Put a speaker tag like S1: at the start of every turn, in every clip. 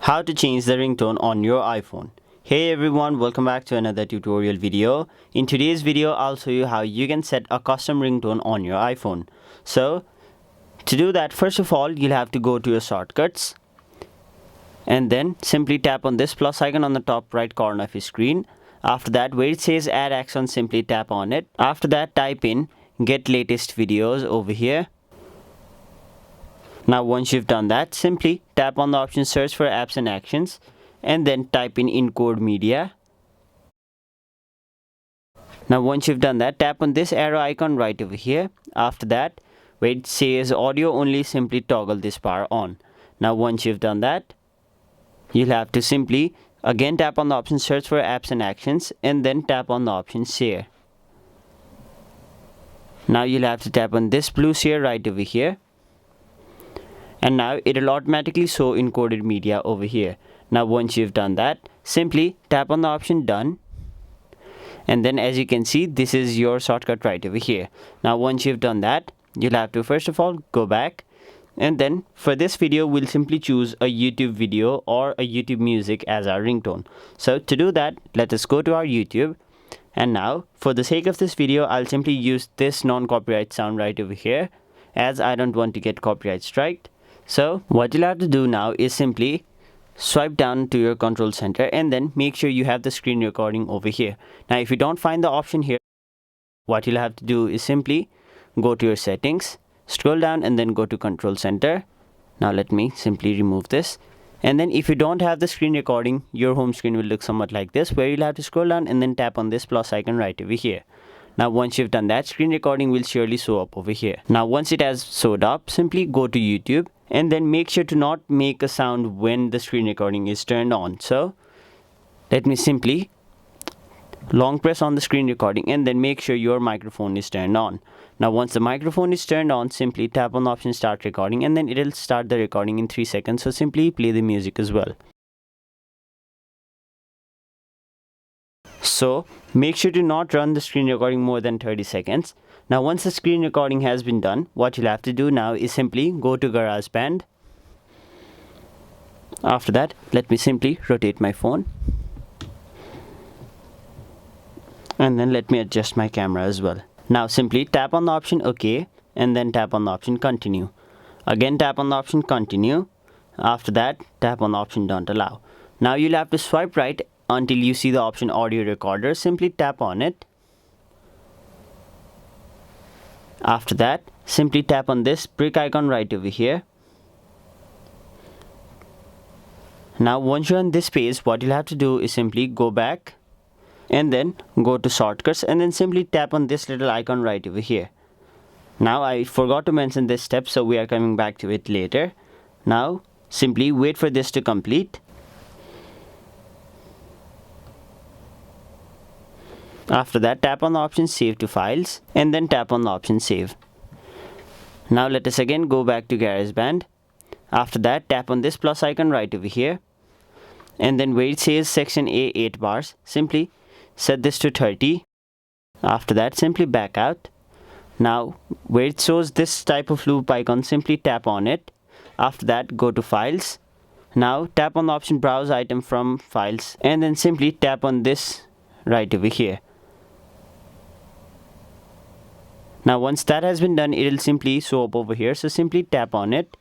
S1: How to change the ringtone on your iPhone. Hey everyone, welcome back to another tutorial video. In today's video, I'll show you how you can set a custom ringtone on your iPhone. So, to do that, first of all, you'll have to go to your shortcuts and then simply tap on this plus icon on the top right corner of your screen. After that, where it says add action, simply tap on it. After that, type in get latest videos over here. Now once you've done that, simply tap on the option search for apps and actions and then type in encode media. Now once you've done that, tap on this arrow icon right over here. After that, where it says audio only, simply toggle this bar on. Now once you've done that, you'll have to simply again tap on the option search for apps and actions and then tap on the option share. Now you'll have to tap on this blue share right over here. And now it'll automatically show encoded media over here. Now once you've done that, simply tap on the option done. And then as you can see, this is your shortcut right over here. Now once you've done that, you'll have to first of all go back. And then for this video, we'll simply choose a YouTube video or a YouTube music as our ringtone. So to do that, let us go to our YouTube. And now for the sake of this video, I'll simply use this non-copyright sound right over here, as I don't want to get copyright striked. So what you'll have to do now is simply swipe down to your control center and then make sure you have the screen recording over here. Now if you don't find the option here, what you'll have to do is simply go to your settings, scroll down and then go to control center. Now let me simply remove this. And then if you don't have the screen recording, your home screen will look somewhat like this, where you'll have to scroll down and then tap on this plus icon right over here. Now once you've done that, screen recording will surely show up over here. Now once it has showed up, simply go to YouTube and then make sure to not make a sound when the screen recording is turned on. So let me simply long press on the screen recording and then make sure your microphone is turned on. Now once the microphone is turned on, simply tap on the option start recording and then it'll start the recording in 3 seconds. So simply play the music as well. So make sure to not run the screen recording more than 30 seconds. Now once the screen recording has been done, what you'll have to do now is simply go to GarageBand. After that, let me simply rotate my phone. And then let me adjust my camera as well. Now simply tap on the option OK and then tap on the option continue. Again tap on the option continue. After that, tap on the option don't allow. Now you'll have to swipe right until you see the option audio recorder. Simply tap on it. After that, simply tap on this brick icon right over here. Now once you're on this page, what you'll have to do is simply go back and then go to shortcuts and then simply tap on this little icon right over here. Now I forgot to mention this step, so we are coming back to it later. Now simply wait for this to complete. After that, tap on the option save to files and then tap on the option save. Now let us again go back to GarageBand. After that, tap on this plus icon right over here and then where it says section A 8 bars, simply set this to 30. After that, simply back out. Now where it shows this type of loop icon, simply tap on it. After that, go to files. Now tap on the option browse item from files and then simply tap on this right over here. Now once that has been done, it'll simply show up over here, so simply tap on it.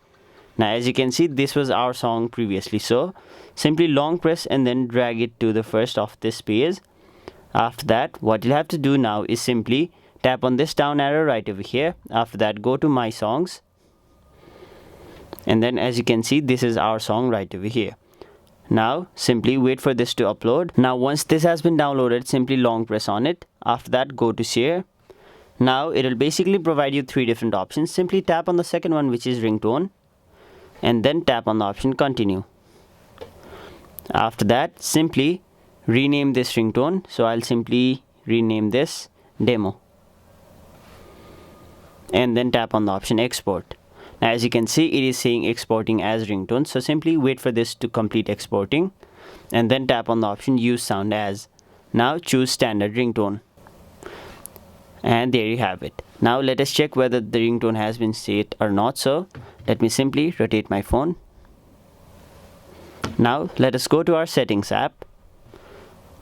S1: Now as you can see, this was our song previously, so simply long press and then drag it to the first of this page. After that, what you'll have to do now is simply tap on this down arrow right over here. After that, go to my songs and then as you can see, this is our song right over here. Now simply wait for this to upload. Now once this has been downloaded, simply long press on it. After that, go to share. Now it'll basically provide you 3 different options. Simply tap on the second one, which is ringtone, and then tap on the option continue. After that, simply rename this ringtone. So I'll simply rename this demo and then tap on the option export. Now as you can see, it is saying exporting as ringtone, so simply wait for this to complete exporting and then tap on the option use sound as. Now choose standard ringtone. And there you have it. Now let us check whether the ringtone has been set or not. So let me simply rotate my phone Now let us go to our settings app.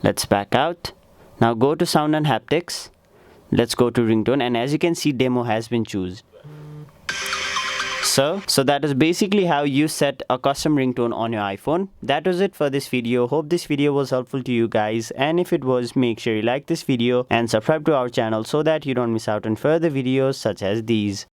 S1: Let's back out. Now go to sound and haptics. Let's go to ringtone, and as you can see, demo has been chosen. So that is basically how you set a custom ringtone on your iPhone. That was it for this video. Hope this video was helpful to you guys, and if it was, make sure you like this video and subscribe to our channel so that you don't miss out on further videos such as these.